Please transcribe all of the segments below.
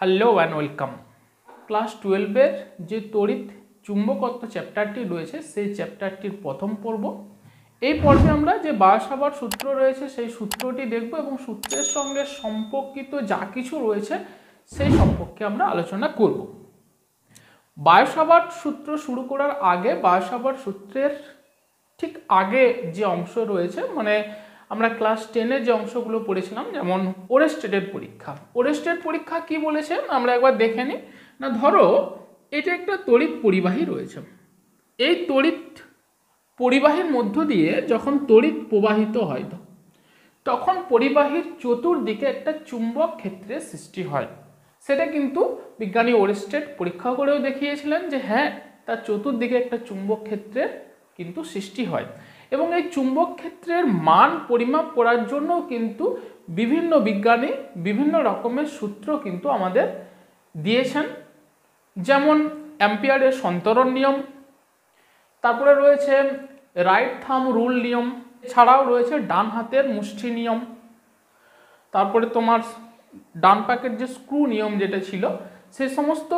Hello and welcome. Class 12-এর যে তড়িৎ চুম্বকত্ব চ্যাপ্টারটি রয়েছে সেই চ্যাপ্টারটির প্রথম পর্ব। এই পর্বে আমরা যে বায়োসাভার্ট সূত্র রয়েছে সেই সূত্রটি দেখব এবং সূত্রের সঙ্গে সম্পর্কিত যা কিছু রয়েছে সেই সম্পর্কে আমরা আলোচনা করব। বায়োসাভার্ট সূত্র শুরু করার আগে বায়োসাভার্ট সূত্রের ঠিক আগে যে অংশ রয়েছে, মানে আমরা ক্লাস 10-এ যে অংশগুলো পড়েছিলাম, যেমন ওরেস্টেডের পরীক্ষা। ওরেস্টেড পরীক্ষা কি বলেছে আমরা একবার দেখে নিই। না, ধরো এটা একটা তড়িৎ পরিবাহী রয়েছে। এই তড়িৎ পরিবাহীর মধ্য দিয়ে যখন তড়িৎ প্রবাহিত হয় তখন পরিবাহীর চতুর্দিকে একটা চুম্বক ক্ষেত্রের সৃষ্টি হয়। সেটা কিন্তু বিজ্ঞানী ওরেস্টেড পরীক্ষা করেও দেখিয়েছিলেন যে হ্যাঁ, তার চতুর্দিকে একটা চুম্বক ক্ষেত্রের কিন্তু সৃষ্টি হয়। এবং এই চুম্বক ক্ষেত্রের মান পরিমাপ করার জন্য কিন্তু বিভিন্ন বিজ্ঞানী বিভিন্ন রকমের সূত্র কিন্তু আমাদের দিয়েছেন, যেমন অ্যাম্পিয়ারের সন্তরণ নিয়ম, তারপরে রয়েছে রাইট থাম্ব রুল নিয়ম, ছাড়াও রয়েছে ডান হাতের মুষ্টি নিয়ম, তারপরে তোমার ডান পাকের যে স্ক্রু নিয়ম যেটা ছিল সেই সমস্ত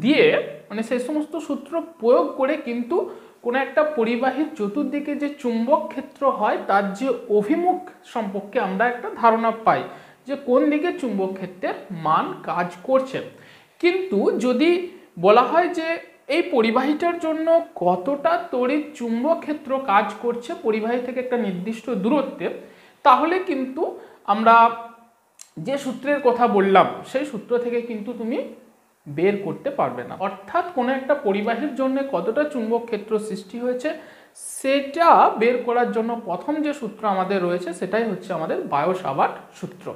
দিয়ে, মানে সেই সমস্ত সূত্র প্রয়োগ করে কিন্তু কোনো একটা পরিবাহীর চতুর্দিকে যে চুম্বক ক্ষেত্র হয় তার যে অভিমুখ সম্পর্কে আমরা একটা ধারণা পাই যে কোন দিকে চুম্বক ক্ষেত্রের মান কাজ করছে। কিন্তু যদি বলা হয় যে এই পরিবাহীটার জন্য কতটা তড়িৎ চুম্বক ক্ষেত্র কাজ করছে পরিবাহী থেকে একটা নির্দিষ্ট দূরত্বে, তাহলে কিন্তু আমরা যে সূত্রের কথা বললাম সেই সূত্র থেকে কিন্তু তুমি বের করতে পারবে না। অর্থাৎ কোনো একটা পরিবাহীর জন্য কতটা চুম্বক ক্ষেত্র সৃষ্টি হয়েছে সেটা বের করার জন্য প্রথম যে সূত্র আমাদের রয়েছে সেটাই হচ্ছে আমাদের বায়োসাভার্ট সূত্র।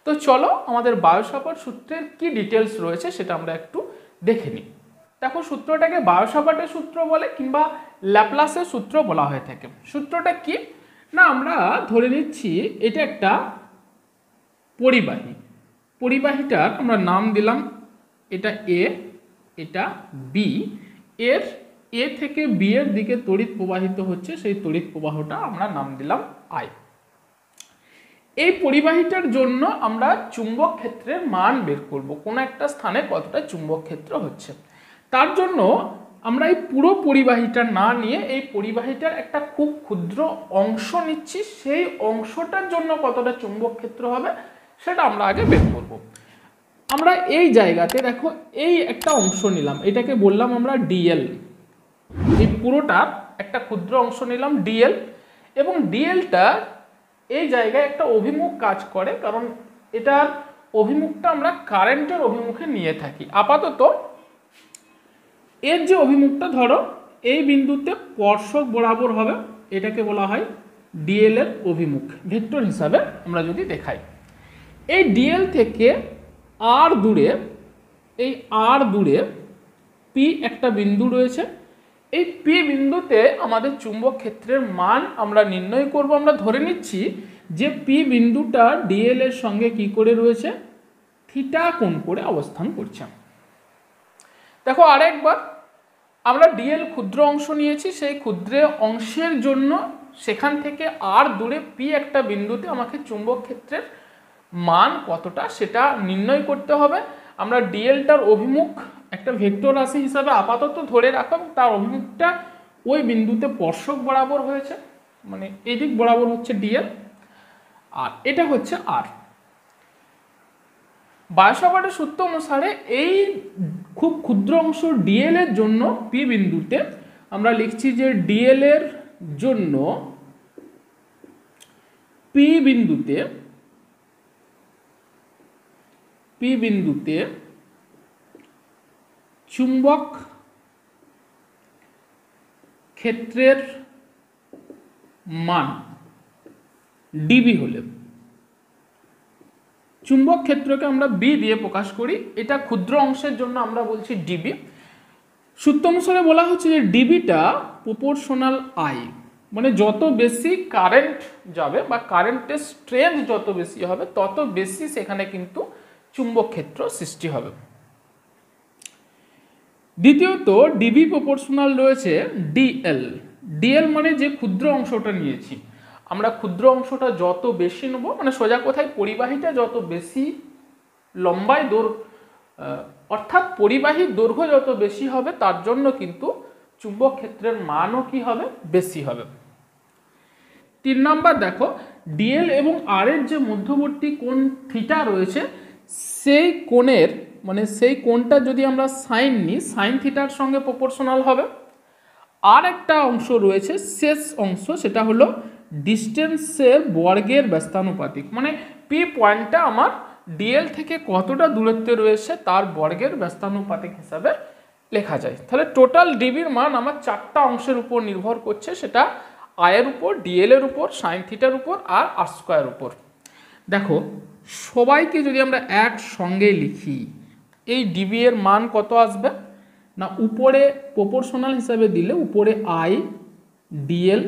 তো চলো আমাদের বায়োসাভার্ট সূত্রের কি ডিটেলস রয়েছে সেটা আমরা একটু দেখে নিই। দেখো, সূত্রটাকে বায়োসাভার্টের সূত্র বলে কিংবা ল্যাপ্লাসের সূত্র বলা হয়ে থাকে। সূত্রটা কি না, আমরা ধরে নিচ্ছি এটা একটা পরিবাহী। পরিবাহীটার আমরা নাম দিলাম এটা এ, এটা বি। এর এ থেকে বি এর দিকে তড়িৎ প্রবাহিত হচ্ছে, সেই তড়িৎ প্রবাহটা আমরা নাম দিলাম আই। এই পরিবাহীটার জন্য আমরা চুম্বক ক্ষেত্রের মান বের করব, কোন একটা স্থানে কতটা চুম্বক ক্ষেত্র হচ্ছে। তার জন্য আমরা এই পুরো পরিবাহীটা না নিয়ে এই পরিবাহীটার একটা খুব ক্ষুদ্র অংশ নিচ্ছি, সেই অংশটার জন্য কতটা চুম্বক ক্ষেত্র হবে সেটা আমরা আগে বের করব। আমরা এই জায়গাতে দেখো এই একটা অংশ নিলাম, এটাকে বললাম আমরা ডিএল। এই পুরোটার একটা ক্ষুদ্র অংশ নিলাম ডিএল, এবং ডিএলটা এই জায়গায় একটা অভিমুখ কাজ করে, কারণ এটার অভিমুখটা আমরা কারেন্টের অভিমুখে নিয়ে থাকি। আপাতত এর যে অভিমুখটা ধরো এই বিন্দুতে স্পর্শক বরাবর হবে, এটাকে বলা হয় ডিএল এর অভিমুখ ভেক্টর হিসাবে আমরা যদি দেখাই। এই ডিএল থেকে আর দূরে, এই আর দূরে পি একটা বিন্দু রয়েছে। এই পি বিন্দুতে আমাদের চুম্বক ক্ষেত্রের মান আমরা নির্ণয় করব। আমরা ধরে নিচ্ছি যে পি বিন্দুটা ডিএল এর সঙ্গে কি করে রয়েছে, থিটা কোণ করে অবস্থান করছে। দেখো আরেকবার, আমরা ডিএল ক্ষুদ্র অংশ নিয়েছি, সেই ক্ষুদ্র অংশের জন্য সেখান থেকে আর দূরে পি একটা বিন্দুতে আমাকে চুম্বক ক্ষেত্রের মান কতটা সেটা নির্ণয় করতে হবে। আমরা ডিএলটার অভিমুখ একটা ভেক্টর রাশি হিসাবে আপাতত ধরে রাখব, তার অভিমুখটা ওই বিন্দুতে স্পর্শক বরাবর হয়েছে, মানে এই দিক বরাবর হচ্ছে ডিএল, আর এটা হচ্ছে আর। বায়োসাভার্টের সূত্র অনুসারে এই খুব ক্ষুদ্র অংশ ডিএল এর জন্য পি বিন্দুতে আমরা লিখছি যে ডিএল এর জন্য পি বিন্দুতে চুম্বক ক্ষেত্রের মান ডিবি হলে, চুম্বক ক্ষেত্রকে আমরা বি দিয়ে প্রকাশ করি, এটা ক্ষুদ্র অংশের জন্য আমরা বলছি ডিবি। সূত্র অনুসারে বলা হচ্ছে যে ডিবিটা প্রপোর্শনাল আই, মানে যত বেশি কারেন্ট যাবে বা কারেন্টের স্ট্রেংথ যত বেশি হবে তত বেশি সেখানে কিন্তু চুম্বক ক্ষেত্র সৃষ্টি হবে। দ্বিতীয়ত ডিবি প্রপোর্শনাল রয়েছে ডিএল। ডিএল মানে যে ক্ষুদ্র অংশটা নিয়েছি, আমরা ক্ষুদ্র অংশটা যত বেশি নেব, মানে সোজা কথায় পরিবাহীটা যত বেশি লম্বায় দূর অর্থাৎ পরিবাহীর দৈর্ঘ্য যত বেশি হবে তার জন্য কিন্তু চুম্বক ক্ষেত্রের মানও কি হবে, বেশি হবে। 3 নম্বর দেখো, ডিএল এবং আর এর যে মধ্যবর্তী কোণ থিটা রয়েছে সেই কোণের মানে সেই কোণটা যদি আমরা সাইন নিই, সাইন থিটার সঙ্গে প্রপোর্শনাল হবে। আর একটা অংশ রয়েছে শেষ অংশ, সেটা হলো ডিস্টেন্সের বর্গের ব্যস্তানুপাতিক, মানে পি পয়েন্টটা আমার ডিএল থেকে কতটা দূরত্বে রয়েছে তার বর্গের ব্যস্তানুপাতিক হিসাবে লেখা যায়। তাহলে টোটাল ডিবির মান আমার 4টা অংশের উপর নির্ভর করছে, সেটা আয়ের উপর, ডিএল এর উপর, সাইন থিটার উপর আর আর স্কোয়ার উপর। দেখো সবাইকে যদি আমরা একসঙ্গে লিখি, এই ডিবি এর মান কত আসবে না, উপরে প্রপোর্শনাল হিসাবে দিলে উপরে আই ডিএল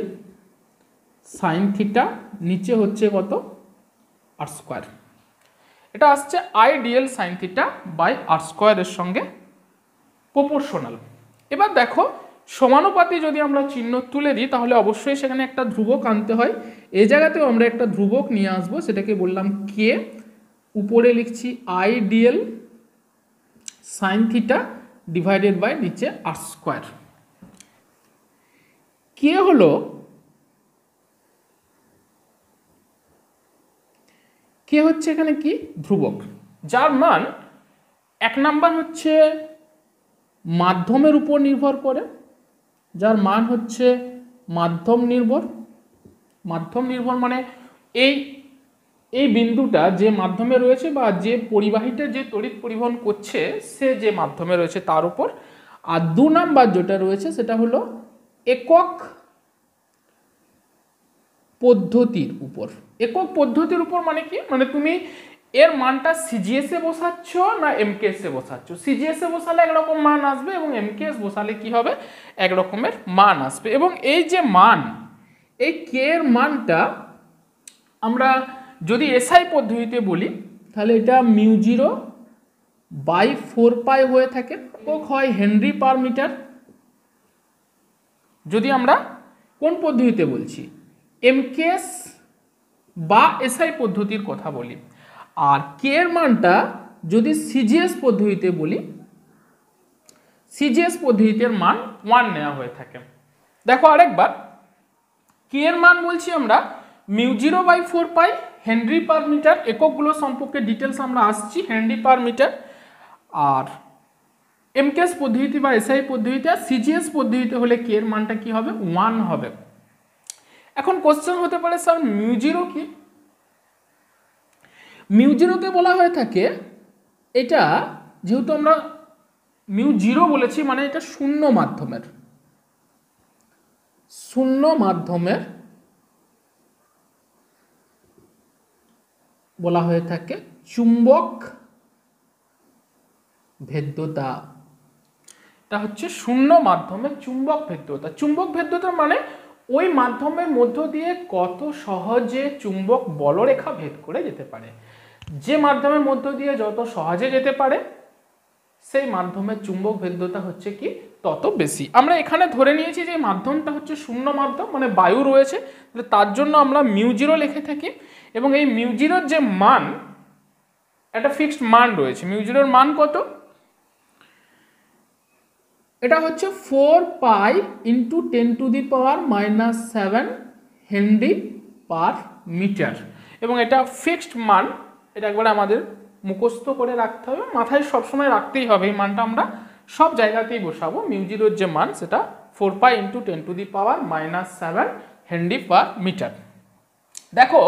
সাইন থিটা, নিচে হচ্ছে কত আর স্কোয়ার। এটা আসছে I DL sine theta by R স্কোয়ারের সঙ্গে প্রপোর্শনাল। এবার দেখো সমানুপাতি যদি আমরা চিহ্ন তুলে দিই তাহলে অবশ্যই সেখানে একটা ধ্রুবক আনতে হয়। এই জায়গাতেও আমরা একটা ধ্রুবক নিয়ে আসবো, সেটাকে বললাম কে। উপরে লিখছি I DL sine theta divided by নিচে আর স্কোয়ার। কে হলো কে হচ্ছে এখানে কি ধ্রুবক, যার মান 1 নাম্বার হচ্ছে মাধ্যমের উপর নির্ভর করে, যার মান হচ্ছে মাধ্যম নির্ভর। মাধ্যম নির্ভর মানে এই বিন্দুটা যে মাধ্যমে রয়েছে বা যে পরিবাহীটা যে তড়িৎ পরিবহন করছে সে যে মাধ্যমে রয়েছে তার উপর। আর 2 নাম্বার যেটা রয়েছে সেটা হলো একক পদ্ধতির উপর। একক পদ্ধতির উপর মানে কি, মানে তুমি এর মানটা সিজিএস এ বসাচ্ছ না এমকেএস এ বসাচ্ছ। সিজিএস এ বসালে একরকম মান আসবে এবং এমকেএস বসালে কি হবে, এক রকমের মান আসবে। এবং এই যে মান, এই কে এর মানটা আমরা যদি এসআই পদ্ধতিতে বলি তাহলে এটা μ0 বাই 4 হয়ে থাকে, একক হয় হেনরি পার মিটার। যদি আমরা কোন পদ্ধতিতে বলছি, এমকেএস বা এসআই পদ্ধতির কথা বলি। আর কে এর মানটা যদি সিজিএস পদ্ধতিতে বলি, সিজিএস পদ্ধতির মান 1 নেওয়া হয়ে থাকে। দেখো আরেকবার, কে এর মান বলছি আমরা μ0 বাই 4 হেনরি পার মিটার, এককগুলো সম্পর্কে ডিটেলস আমরা আসছি, হেনরি পার মিটার। আর এমকেএস পদ্ধতি বা এসআই পদ্ধতিতে আর সিজিএস পদ্ধতিতে হলে কে এর মানটা কি হবে, 1 হবে। এখন কোশ্চেন হতে পারে স্যার μ0 কি? μ0কে বলা হয়ে থাকে, এটা যেহেতু আমরা μ0 বলেছি মানে এটা শূন্য মাধ্যমের বলা হয়ে থাকে চুম্বক ভেদ্যতা। এটা হচ্ছে শূন্য মাধ্যমের চুম্বক ভেদ্যতা। চুম্বক ভেদ্যতা মানে ওই মাধ্যমের মধ্য দিয়ে কত সহজে চুম্বক বলরেখা ভেদ করে যেতে পারে। যে মাধ্যমের মধ্য দিয়ে যত সহজে যেতে পারে সেই মাধ্যমের চুম্বক ভেদ্যতা হচ্ছে কি তত বেশি। আমরা এখানে ধরে নিয়েছি যে মাধ্যমটা হচ্ছে শূন্য মাধ্যম, মানে বায়ু রয়েছে, তার জন্য আমরা μ0 লিখে থাকি। এবং এই μ0 যে মান, একটা ফিক্সড মান রয়েছে। μ0 মান কত, এটা হচ্ছে 4 ইন্টু 10⁻⁻7 হেনরি পার মিটার। এবং এটা ফিক্সড মান, এটা একবারে আমাদের মুখস্থ করে রাখতে হবে, মাথায় সবসময় রাখতেই হবে। এই মানটা আমরা সব জায়গাতেই বসাবো। μ0 যে মান সেটা 4 ইন্টু 10⁻⁻7 হেনরি পার মিটার। দেখো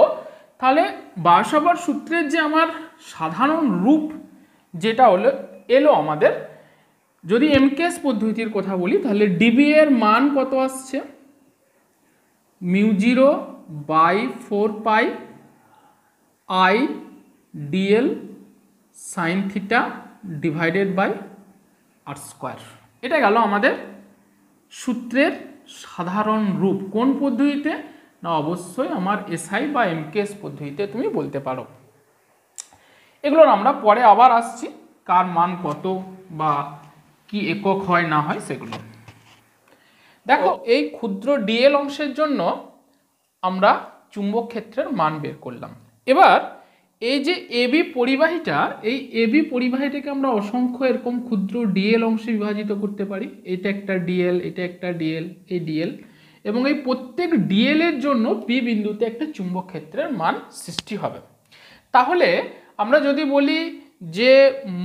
তাহলে বায়সাভার সূত্রের যে আমার সাধারণ রূপ যেটা এলো আমাদের, যদি এমকেএস পদ্ধতির কথা বলি তাহলে ডিবি এর মান কত আসছে, μ0 by 4 I DL sine theta divided by R square. এটা গেল আমাদের সূত্রের সাধারণ রূপ। কোন পদ্ধতিতে না, অবশ্যই আমার এসআই বা এমকেএস পদ্ধতিতে তুমি বলতে পারো। এগুলোর আমরা পরে আবার আসছি, কার মান কত বা কি একক হয় না হয় সেগুলো। দেখো এই ক্ষুদ্র ডিএল অংশের জন্য আমরা চুম্বক ক্ষেত্রের মান বের করলাম। এবার এই যে এবি পরিবাহীটা, এই এবি পরিবাহীটাকে আমরা অসংখ্য এরকম ক্ষুদ্র ডিএল অংশে বিভাজিত করতে পারি। এটা একটা ডিএল, এটা একটা ডিএল, এই ডিএল, এবং এই প্রত্যেক ডিএল এর জন্য পি বিন্দুতে একটা চুম্বক ক্ষেত্রের মান সৃষ্টি হবে। তাহলে আমরা যদি বলি যে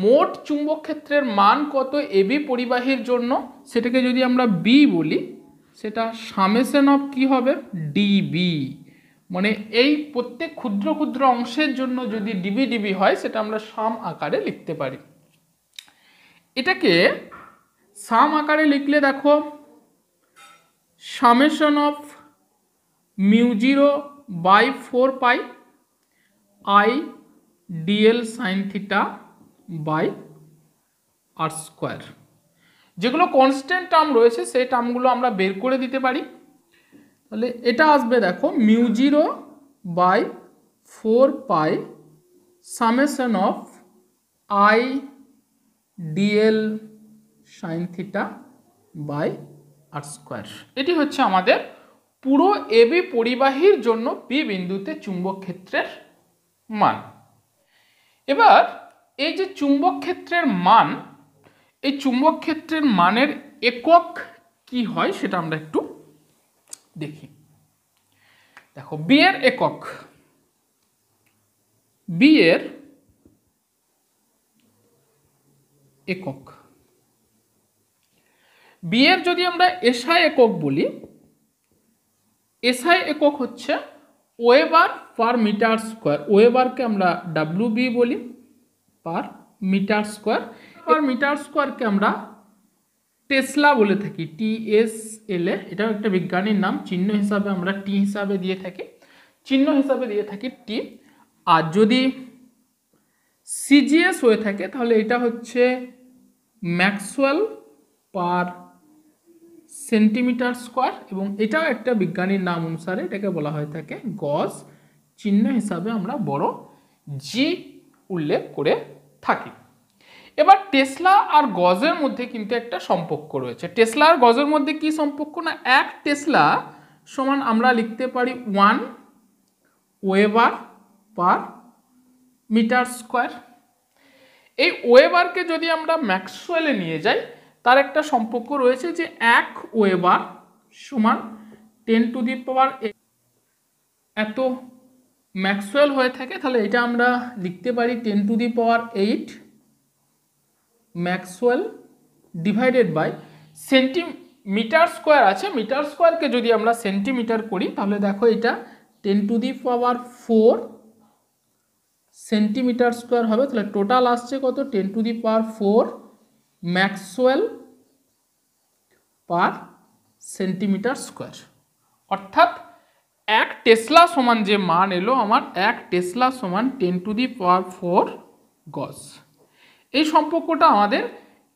মোট চুম্বক ক্ষেত্রের মান কত এবি পরিবাহীর জন্য, সেটাকে যদি আমরা বি বলি, সেটা সামেশন অফ কি হবে, ডিবি। মানে এই প্রত্যেক ক্ষুদ্র ক্ষুদ্র অংশের জন্য যদি ডিবি ডিবি হয়, সেটা আমরা সাম আকারে লিখতে পারি। এটাকে সাম আকারে লিখলে দেখো সামেশন অফ মিউ0 by 4 pi I DL sine theta by R square. যেগুলো কনস্ট্যান্ট টার্ম রয়েছে সেই টার্মগুলো আমরা বের করে দিতে পারি। তাহলে এটা আসবে দেখো মিউ0 by 4 pi summation of I DL sine theta by R square. এটি হচ্ছে আমাদের পুরো এবি পরিবাহীর জন্য পি বিন্দুতে চুম্বক ক্ষেত্রের মান। এবার এই যে চুম্বক ক্ষেত্রের মান, এই চুম্বক ক্ষেত্রের মানের একক কি হয় সেটা আমরা একটু দেখি। দেখো বি এর একক, বি এর একক, বি এর যদি আমরা এসআই একক বলি, এসআই একক হচ্ছে ওয়েবার পার মিটার স্কোয়ার। ওয়েবারকে আমরা ডাব্লিউবি বলি per metre square. Per metre স্কোয়ারকে আমরা টেসলা বলে থাকি, TSLA। এটাও একটা বিজ্ঞানীর নাম, চিহ্ন হিসাবে আমরা টি হিসাবে দিয়ে থাকি, চিহ্ন হিসাবে দিয়ে থাকি টি। আর যদি সিজিএস হয়ে থাকে তাহলে এটা হচ্ছে ম্যাক্সওয়েল পার সেন্টিমিটার স্কোয়ার, এবং এটাও একটা বিজ্ঞানীর নাম অনুসারে এটাকে বলা হয়ে থাকে গজ। চিহ্ন হিসাবে আমরা বড় জি উল্লেখ করে থাকি। এবার টেসলা আর গজের মধ্যে কিন্তু একটা সম্পর্ক রয়েছে। টেসলা আর গজের মধ্যে কি সম্পর্ক না, এক টেসলা সমান আমরা লিখতে পারি 1 ওয়েবার পার মিটার স্কোয়ার। এই ওয়েবারকে যদি আমরা ম্যাক্সওয়েলে নিয়ে যাই, তার একটা সম্পর্ক রয়েছে যে 1 ওয়েবার সমান 10⁻⁸ এত ম্যাক্সওয়েল হয়ে থাকে। তাহলে এটা আমরা লিখতে পারি 10⁸ maxwell divided by centimetre square আছে। মিটার স্কোয়ারকে যদি আমরা সেন্টিমিটার করি তাহলে দেখো এটা 10⁴ সেন্টিমিটার স্কোয়ার হবে। তাহলে টোটাল আসছে কত, 10⁴ ম্যাক্সওয়েল পার সেন্টিমিটার স্কোয়ার। অর্থাৎ 1 টেসলা সমান যে মান এলো আমার, 1 টেসলা সমান 10⁴ গজ। এই সম্পর্কটা আমাদের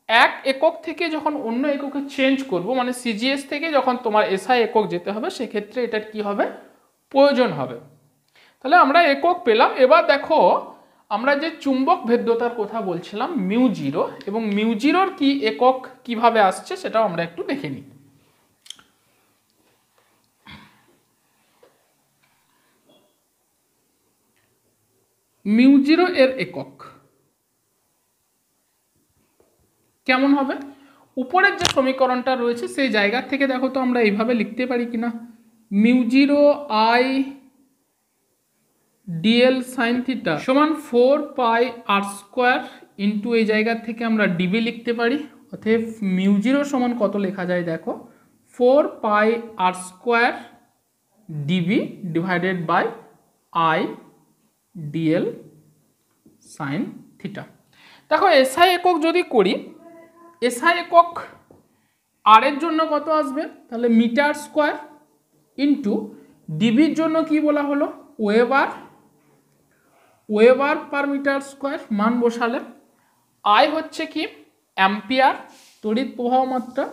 এক একক থেকে যখন অন্য এককে চেঞ্জ করব, মানে সিজিএস থেকে যখন তোমার এসআই একক যেতে হবে, সেক্ষেত্রে এটার কি হবে, প্রয়োজন হবে। তাহলে আমরা একক পেলাম। এবার দেখো আমরা যে চুম্বক ভেদ্যতার কথা বলছিলাম মিউ0, এবং মিউ0র কি একক কিভাবে আসছে সেটাও আমরা একটু দেখে নিই। মিউ0 এর একক কেমন হবে, উপরের যে সমীকরণটা রয়েছে সেই জায়গা থেকে দেখো তো আমরা এইভাবে লিখতে পারি কিনা, মিউ0 আই ডিএল সাইন থিটা সমান 4 পাই আর স্কোয়ার ইন্টু এই জায়গা থেকে আমরা ডিবি লিখতে পারি। অতএব মিউ0 সমান কত লেখা যায় দেখো, 4 pi r square dB divided by I DL sine theta. দেখো এসআই একক যদি করি, এসআই একক আর এর জন্য কত আসবে, তাহলে মিটার স্কোয়ার ইন্টু ডিবির জন্য কি বলা হলো, weber, weber per metre square মান বসালে, আই হচ্ছে কি অ্যাম্পিয়ার তড়িৎ প্রবাহ মাত্রা,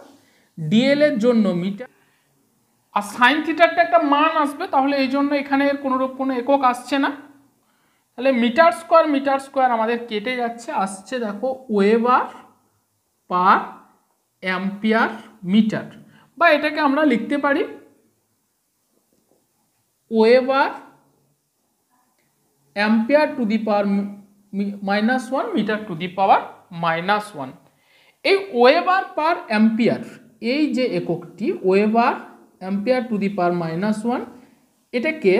ডিএল এর জন্য মিটার, আর সাইন থিটারটা একটা মান আসবে। তাহলে এই জন্য এখানে এর কোনোরূপ কোনো একক আসছে না। তাহলে মিটার স্কোয়ার আমাদের কেটে যাচ্ছে, আসছে দেখো ওয়েবার পার অ্যাম্পিয়ার মিটার, বা এটাকে আমরা লিখতে পারি weber ampere to the power -1 metre to the power -1। এই ওয়েবার পার অ্যাম্পিয়ার, এই যে এককটি weber ampere to the power -1, এটাকে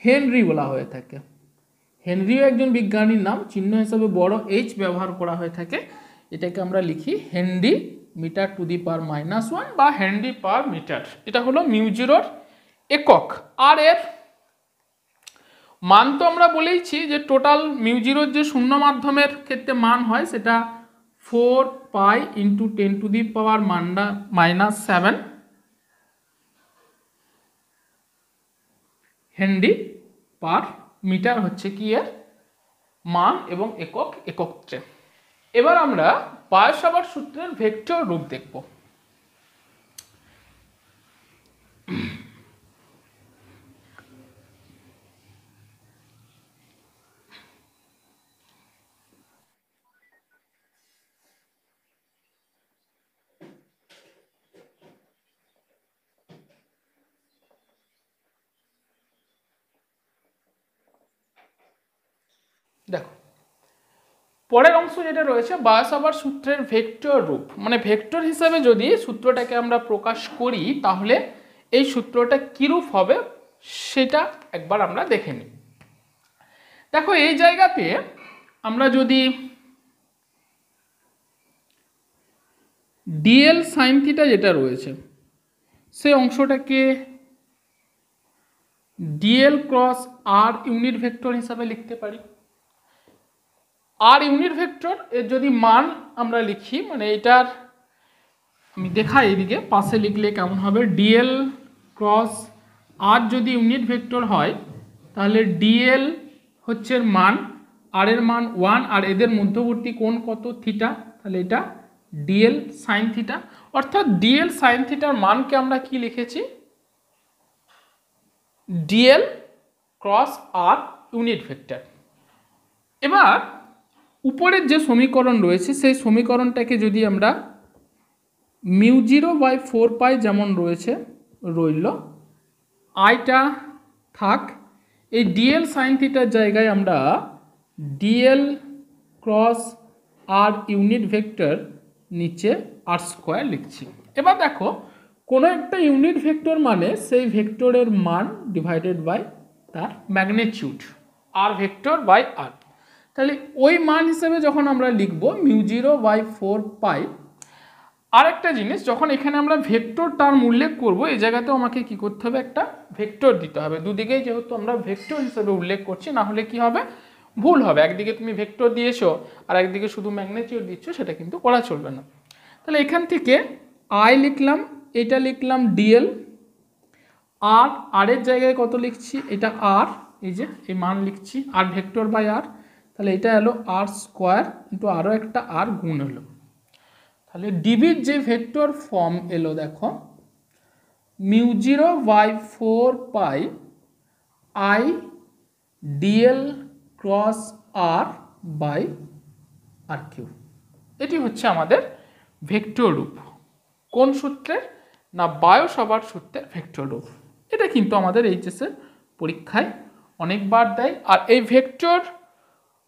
হেনরি বলা হয়ে থাকে। হেনরিও একজন বিজ্ঞানীর নাম, চিহ্ন হিসাবে বড় এইচ ব্যবহার করা হয়ে থাকে। এটাকে আমরা লিখি Henry metre to the power -1 বা হেনরি পার মিটার। এটা হলো মিউ0 একক। আর এর মান তো আমরা বলেইছি যে টোটাল মিউ0 যে শূন্য মাধ্যমের ক্ষেত্রে মান হয় সেটা 4 pi into 10 to the power -7 henry per metre হচ্ছে কি এর মান এবং একক একত্রে। এবার আমরা বায়ু-সাভার সূত্রের ভেক্টর রূপ দেখব। দেখো, পরের অংশ যেটা রয়েছে বায়ু-সাভার সূত্রের ভেক্টর রূপ, মানে ভেক্টর হিসাবে যদি সূত্রটাকে আমরা প্রকাশ করি তাহলে এই সূত্রটা কিরূপ হবে সেটা একবার আমরা দেখে নিই। দেখো, এই জায়গাতে আমরা যদি ডিএল সাইন থিটা যেটা রয়েছে সেই অংশটাকে ডিএল ক্রস আর ইউনিট ভেক্টর হিসাবে লিখতে পারি। আর ইউনিট ভেক্টর এর যদি মান আমরা লিখি, মানে এটার আমি দেখাই এদিকে পাশে লিখলে কেমন হবে, ডিএল ক্রস আর যদি ইউনিট ভেক্টর হয় তাহলে ডিএল হচ্ছে মান, আর এর মান 1, আর এদের মধ্যবর্তী কোণ কত থিটা, তাহলে এটা ডিএল সাইন থিটা। অর্থাৎ ডিএল সাইন থিটার মানকে আমরা কি লিখেছি, ডিএল ক্রস আর ইউনিট ভেক্টর। এবার উপরের যে সমীকরণ রয়েছে সেই সমীকরণটাকে যদি আমরা μ0/4 পাই যেমন রয়েছে রইল, আইটা থাক, এই ডিএল সাইন থিটার জায়গায় আমরা ডিএল ক্রস আর ইউনিট ভেক্টর নিচে আর স্কোয়ার লিখছি। এবার দেখো, কোনো একটা ইউনিট ভেক্টর মানে সেই ভেক্টরের মান ডিভাইডেড বাই তার ম্যাগনিটিউড, আর ভেক্টর বাই আর। তাহলে ওই মান হিসেবে যখন আমরা লিখব μ0/4 পাই, আর একটা জিনিস, যখন এখানে আমরা ভেক্টর টার্ম উল্লেখ করব এই জায়গাতেও আমাকে কি করতে হবে, একটা ভেক্টর দিতে হবে। দুদিকেই যেহেতু আমরা ভেক্টর হিসেবে উল্লেখ করছি, না হলে কি হবে, ভুল হবে। একদিকে তুমি ভেক্টর দিয়েছো আর একদিকে শুধু ম্যাগনিটিউড দিচ্ছ, সেটা কিন্তু করা চলবে না। তাহলে এখান থেকে আই লিখলাম, এটা লিখলাম ডিএল, আর এর জায়গায় কত লিখছি, এটা আর, এই যে এই মান লিখছি, আর ভেক্টর বাই আর, তাহলে এটা এলো আর স্কোয়ার ইন্টু আরও একটা আর গুণ হলো। তাহলে ডিবির যে ভেক্টর ফর্ম এলো দেখো, μ0/4 pi I dl cross r by r cube. এটি হচ্ছে আমাদের ভেক্টর রূপ। কোন সূত্রের, না বায়ু-সাভার সূত্রের ভেক্টর রূপ। এটা কিন্তু আমাদের এইচএসের পরীক্ষায় অনেকবার দেয়। আর এই ভেক্টর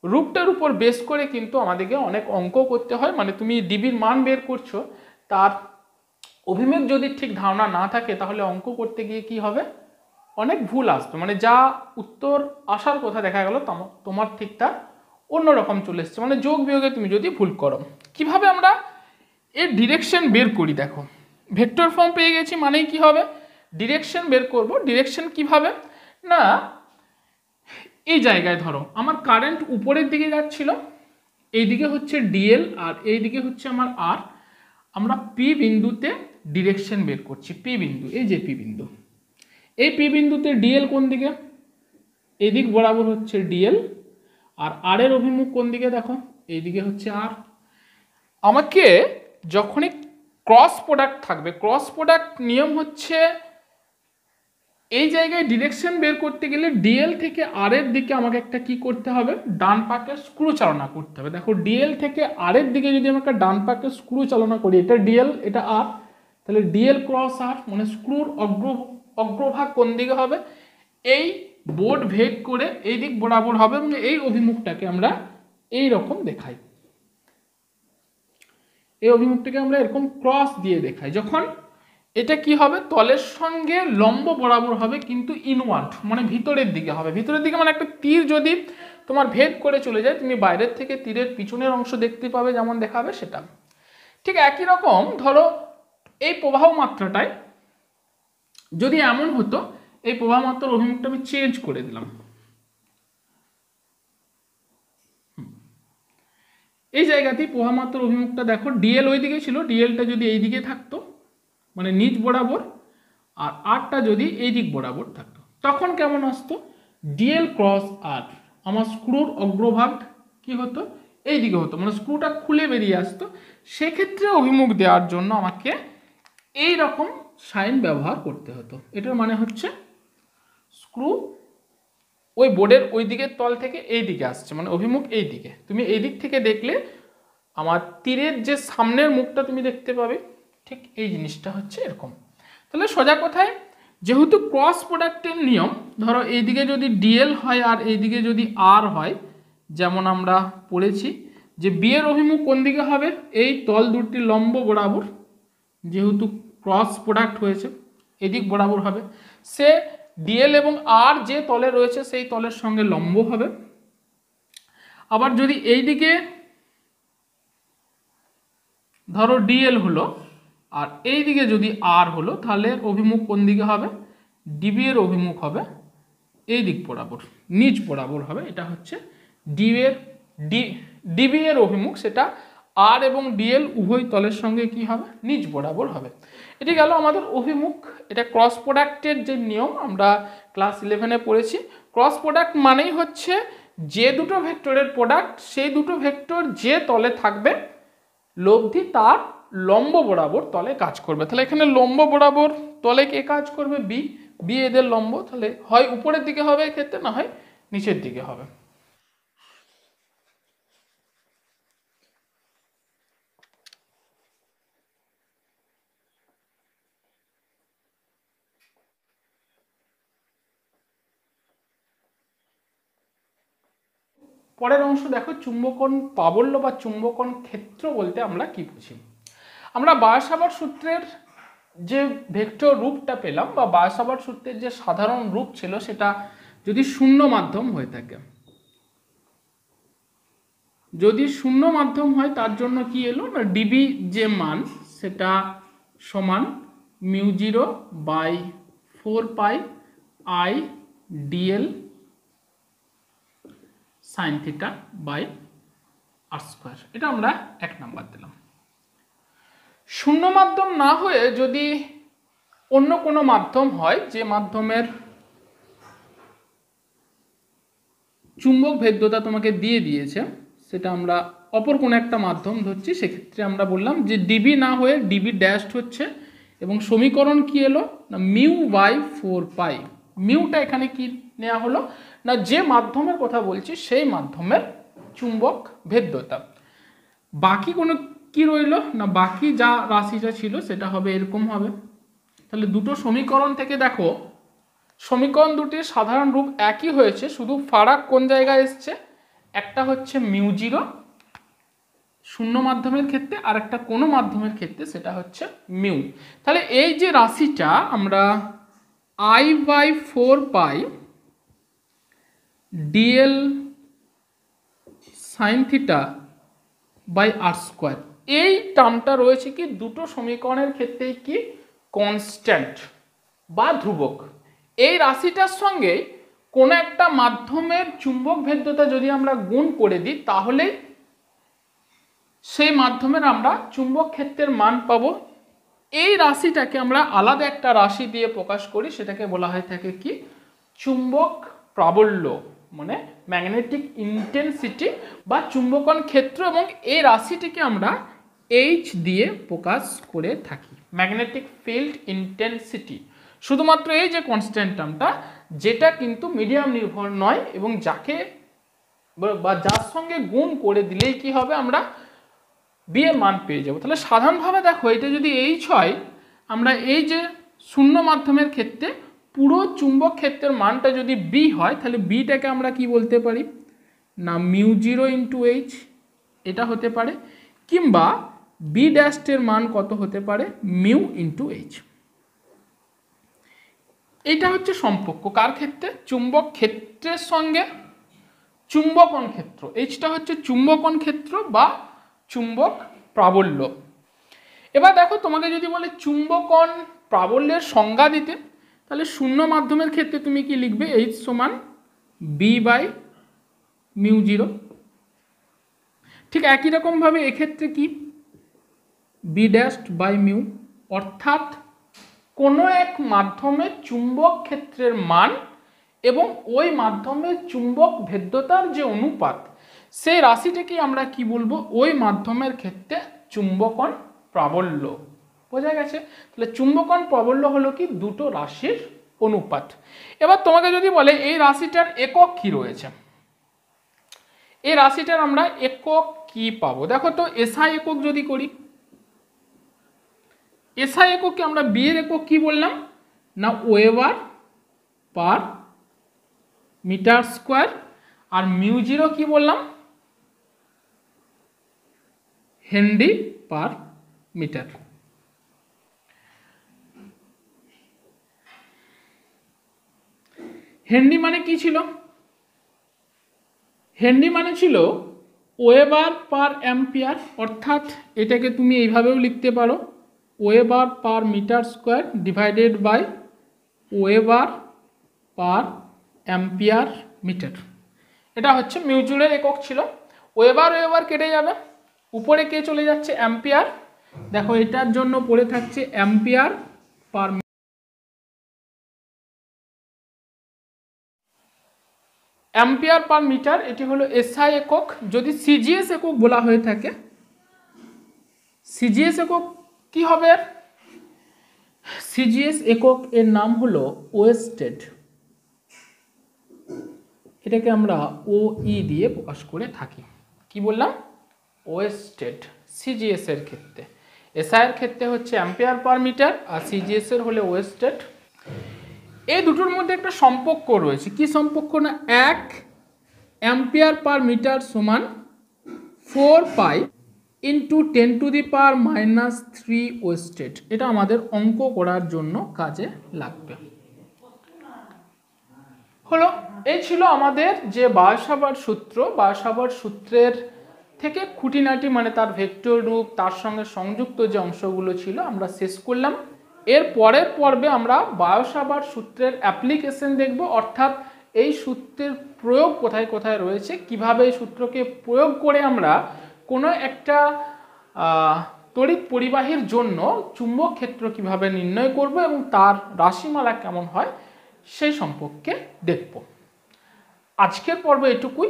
রূপটার উপর বেস করে কিন্তু আমাদেরকে অনেক অঙ্ক করতে হয়। মানে তুমি ডিবির মান বের করছো, তার অভিমুখ যদি ঠিক ধারণা না থাকে তাহলে অঙ্ক করতে গিয়ে কি হবে, অনেক ভুল আসবে। মানে যা উত্তর আসার কথা দেখা গেল তোমার ঠিক তার অন্যরকম চলে এসছে। মানে যোগ বিয়োগে তুমি যদি ভুল করো। কিভাবে আমরা এর ডিরেকশন বের করি, দেখো ভেক্টর ফর্ম পেয়ে গেছি মানেই কি হবে, ডিরেকশন বের করব। ডিরেকশন কিভাবে, না এই জায়গায় ধরো আমার কারেন্ট উপরের দিকে যাচ্ছিল, এইদিকে হচ্ছে ডিএল আর এইদিকে হচ্ছে আমার আর, আমরা পি বিন্দুতে ডিরেকশন বের করছি। পি বিন্দু, এই যে পি বিন্দু, এই পি বিন্দুতে ডিএল কোন দিকে, এদিক বরাবর হচ্ছে ডিএল, আর আর এর অভিমুখ কোন দিকে দেখো, এইদিকে হচ্ছে আর। আমাকে যখনই ক্রস প্রোডাক্ট থাকবে, ক্রস প্রোডাক্ট নিয়ম হচ্ছে এই জায়গায় ডিরেকশন বের করতে গেলে ডিএল থেকে আর এর দিকে আমাকে একটা কি করতে হবে, ডান পাকে স্ক্রু চালনা করতে হবে। দেখো ডিএল থেকে আর এর দিকে যদি আমাকে ডান পাকে স্ক্রু চালনা করি, এটা ডিএল এটা আর, তাহলে ডিএল ক্রস আর মানে স্ক্রুর অগ্রভাগ কোন দিকে হবে, এই বোর্ড ভেদ করে এই দিক বরাবর হবে এবং এই অভিমুখটাকে আমরা এই রকম দেখাই, এই অভিমুখটাকে আমরা এরকম ক্রস দিয়ে দেখাই। যখন এটা কি হবে, তলের সঙ্গে লম্ব বরাবর হবে কিন্তু ইনওয়ার্ড মানে ভিতরের দিকে হবে। ভিতরের দিকে মানে একটা তীর যদি তোমার ভেদ করে চলে যায়, তুমি বাইরের থেকে তীরের পিছনের অংশ দেখতে পাবে যেমন দেখাবে সেটা। ঠিক একই রকম ধরো এই প্রবাহ মাত্রাটায় যদি এমন হতো, এই প্রবাহ মাত্রার অভিমুখটা আমি চেঞ্জ করে দিলাম, এই জায়গাতেই প্রবাহ মাত্রার অভিমুখটা দেখো, ডিএল ওই দিকে ছিল, ডিএলটা যদি এই দিকে থাকতো মানে নিচ বরাবর, আর আরটা যদি এই দিক বরাবর থাকতো, তখন কেমন আসতো, ডিএল ক্রস আর আমার স্ক্রুর অগ্রভাগ কি হতো, এই দিকে হতো, মানে স্ক্রুটা খুলে বেরিয়ে আসতো। সেক্ষেত্রে অভিমুখ দেওয়ার জন্য আমাকে এই রকম সাইন ব্যবহার করতে হতো। এটার মানে হচ্ছে স্ক্রু ওই বোর্ডের ওই দিকের তল থেকে এই দিকে আসছে, মানে অভিমুখ এই দিকে। তুমি এই দিক থেকে দেখলে আমার তীরের যে সামনের মুখটা তুমি দেখতে পাবে, ঠিক এই জিনিসটা হচ্ছে এরকম। তাহলে সোজা কথায় যেহেতু ক্রস প্রোডাক্টের নিয়ম, ধরো এইদিকে যদি ডিএল হয় আর এইদিকে যদি আর হয়, যেমন আমরা পড়েছি যে বি এর অভিমুখ কোন দিকে হবে, এই তল দুটি লম্ব বরাবর, যেহেতু ক্রস প্রোডাক্ট হয়েছে এদিক বরাবর হবে, সে ডিএল এবং আর যে তলে রয়েছে সেই তলের সঙ্গে লম্ব হবে। আবার যদি এই দিকে ধরো ডিএল হলো আর এই দিকে যদি আর হলো, তাহলে অভিমুখ কোন দিকে হবে, ডিবি এর অভিমুখ হবে এই দিক বরাবর, নিচ বরাবর হবে। এটা হচ্ছে ডিবি এর অভিমুখ, সেটা আর এবং ডিএল উভয় তলের সঙ্গে কি হবে, নিচ বরাবর হবে। এটি গেল আমাদের অভিমুখ। এটা ক্রস প্রোডাক্টের যে নিয়ম আমরা ক্লাস 11-এ পড়েছি। ক্রস প্রোডাক্ট মানেই হচ্ছে যে দুটো ভেক্টরের প্রোডাক্ট, সেই দুটো ভেক্টর যে তলে থাকবে লব্ধি তার লম্ব বরাবর তলে কাজ করবে। তাহলে এখানে লম্ব বরাবর তলে কে কাজ করবে, বি, বি এদের লম্ব, তাহলে হয় উপরের দিকে হবে এক্ষেত্রে, না হয় নিচের দিকে হবে। পরের অংশ দেখো, চুম্বকন প্রাবল্য বা চুম্বকন ক্ষেত্র বলতে আমরা কি বুঝি। আমরা বায়সাভার সূত্রের যে ভেক্টর রূপটা পেলাম বা বায়সাভার সূত্রের যে সাধারণ রূপ ছিল, সেটা যদি শূন্য মাধ্যম হয়ে থাকে, যদি শূন্য মাধ্যম হয় তার জন্য কি এলো না, ডিবি যে মান সেটা সমান μ0/4π I dl sin θ/r²। এটা আমরা 1 নাম্বার দিলাম। শূন্য মাধ্যম না হয়ে যদি অন্য কোনো মাধ্যম হয়, যে মাধ্যমের চুম্বক ভেদ্যতা তোমাকে দিয়ে দিয়েছে, সেটা আমরা অপর কোনো একটা মাধ্যম ধরছি, সেক্ষেত্রে আমরা বললাম যে ডিবি না হয়ে ডিবি ড্যাশড হচ্ছে, এবং সমীকরণ কি এলো না μ/4π। মিউটা এখানে কি নেওয়া হলো না, যে মাধ্যমের কথা বলছি সেই মাধ্যমের চুম্বক ভেদ্যতা। বাকি কোনো কি রইল না, বাকি যা রাশিটা ছিল সেটা হবে এরকম হবে। তাহলে দুটো সমীকরণ থেকে দেখো, সমীকরণ দুটির সাধারণ রূপ একই হয়েছে, শুধু ফারাক কোন জায়গায় এসছে, একটা হচ্ছে μ0 শূন্য মাধ্যমের ক্ষেত্রে, আর একটা কোনো মাধ্যমের ক্ষেত্রে সেটা হচ্ছে মিউ। তাহলে এই যে রাশিটা আমরা I/4π dl sin θ/r², এই টার্মটা রয়েছে কি দুটো সমীকরণের ক্ষেত্রেই কি কনস্ট্যান্ট বা ধ্রুবক। এই রাশিটার সঙ্গে কোনো একটা মাধ্যমের চুম্বক ভেদ্যতা যদি আমরা গুণ করে দিই, তাহলে সেই মাধ্যমের আমরা চুম্বক ক্ষেত্রের মান পাবো। এই রাশিটাকে আমরা আলাদা একটা রাশি দিয়ে প্রকাশ করি, সেটাকে বলা হয় থাকে কি চুম্বক প্রাবল্য, মানে ম্যাগনেটিক ইন্টেন্সিটি বা চুম্বকন ক্ষেত্র, এবং এই রাশিটিকে আমরা H দিয়ে প্রকাশ করে থাকি, ম্যাগনেটিক ফিল্ড ইন্টেন্সিটি। শুধুমাত্র এই যে কনস্ট্যান্ট টার্মটা, যেটা কিন্তু মিডিয়াম নির্ভর নয়, এবং যাকে বা যার সঙ্গে গুণ করে দিলেই কি হবে, আমরা বি এর মান পেয়ে যাব। তাহলে সাধারণভাবে দেখো, এটা যদি H হয়, আমরা এই যে শূন্য মাধ্যমের ক্ষেত্রে পুরো চুম্বক ক্ষেত্রের মানটা যদি বি হয় তাহলে বিটাকে আমরা কি বলতে পারি না μ0 ইন্টু এইচ, এটা হতে পারে, কিংবা বি ড্যাশের মান কত হতে পারে মিউ ইন্টু এইচ। এটা হচ্ছে সম্পর্ক কার ক্ষেত্রে, চুম্বক ক্ষেত্রের সঙ্গে চুম্বকন ক্ষেত্র। এইচটা হচ্ছে চুম্বকন ক্ষেত্র বা চুম্বক প্রাবল্য। এবার দেখো তোমাকে যদি বলে চুম্বকন প্রাবল্যের সংজ্ঞা দিতে, তাহলে শূন্য মাধ্যমের ক্ষেত্রে তুমি কি লিখবে, এইচ সমান বি বাই μ0। ঠিক একই রকমভাবে এক্ষেত্রে কি বি ড্যাশ বাই মিউ, অর্থাৎ কোনো এক মাধ্যমে চুম্বক ক্ষেত্রের মান এবং ওই মাধ্যমের চুম্বক ভেদ্যতার যে অনুপাত, সেই রাশিটাকে আমরা কি বলবো, ওই মাধ্যমের ক্ষেত্রে চুম্বকন প্রাবল্য। বোঝা গেছে? তাহলে চুম্বকন প্রাবল্য হলো কি দুটো রাশির অনুপাত। এবার তোমাকে যদি বলে এই রাশিটার একক কি রয়েছে, এই রাশিটার আমরা একক কি পাবো, দেখো তো এসআই একক যদি করি, এসআই এককে আমরা বি এর একক কি বললাম না ওয়েবার পার মিটার স্কোয়ার, আর μ0 কি বললাম হেনরি পার মিটার। হেনরি মানে কি ছিল, হেনরি মানে ছিল ওয়েবার পার অ্যাম্পিয়ার, অর্থাৎ এটাকে তুমি এইভাবেও লিখতে পারো weber per metre square divided by weber per ampere metre. এটা হচ্ছে μ0 একক ছিল। ওয়েবার ওয়েবার কেটে যাবে, উপরে কে চলে যাচ্ছে অ্যাম্পিয়ার, দেখো এটার জন্য পড়ে থাকছে ampere per ampere per metre, এটি হলো এসআই একক। যদি সিজিএস একক বলা হয়ে থাকে, সিজিএস একক কি হবে, সিজিএস একক এর নাম হলো ওয়েস্টেড, এটাকে আমরা ওই দিয়ে প্রকাশ করে থাকি। কি বললাম, ওয়েস্টেড সিজিএস এর ক্ষেত্রে। এসআই এর ক্ষেত্রে হচ্ছে অ্যাম্পিয়ার পার মিটার, আর সিজিএস এর হলে ওয়েস্টেড। এই দুটোর মধ্যে একটা সম্পর্ক রয়েছে, কি সম্পর্ক না 1 অ্যাম্পিয়ার পার মিটার সমান 4 পাই ইন্টু 10⁻³ ওয়েস্টেড। এটা আমাদের অঙ্ক করার জন্য কাজে লাগবে। হলো, এই ছিল আমাদের যে বায়সাভার সূত্র, বায়সাভার সূত্রের থেকে খুঁটিনাটি মানে তার ভেক্টর রূপ, তার সঙ্গে সংযুক্ত যে অংশগুলো ছিল আমরা শেষ করলাম। এর পরের পর্বে আমরা বায়সাভার সূত্রের অ্যাপ্লিকেশন দেখব, অর্থাৎ এই সূত্রের প্রয়োগ কোথায় কোথায় রয়েছে, কিভাবে এই সূত্রকে প্রয়োগ করে আমরা কোনো একটা তড়িৎ পরিবাহীর জন্য চুম্বক ক্ষেত্র কিভাবে নির্ণয় করব এবং তার রাশিমালা কেমন হয় সেই সম্পর্কে দেখব। আজকের পর্ব এটুকুই,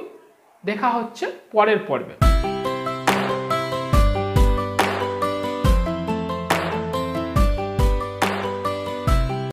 দেখা হচ্ছে পরের পর্বে।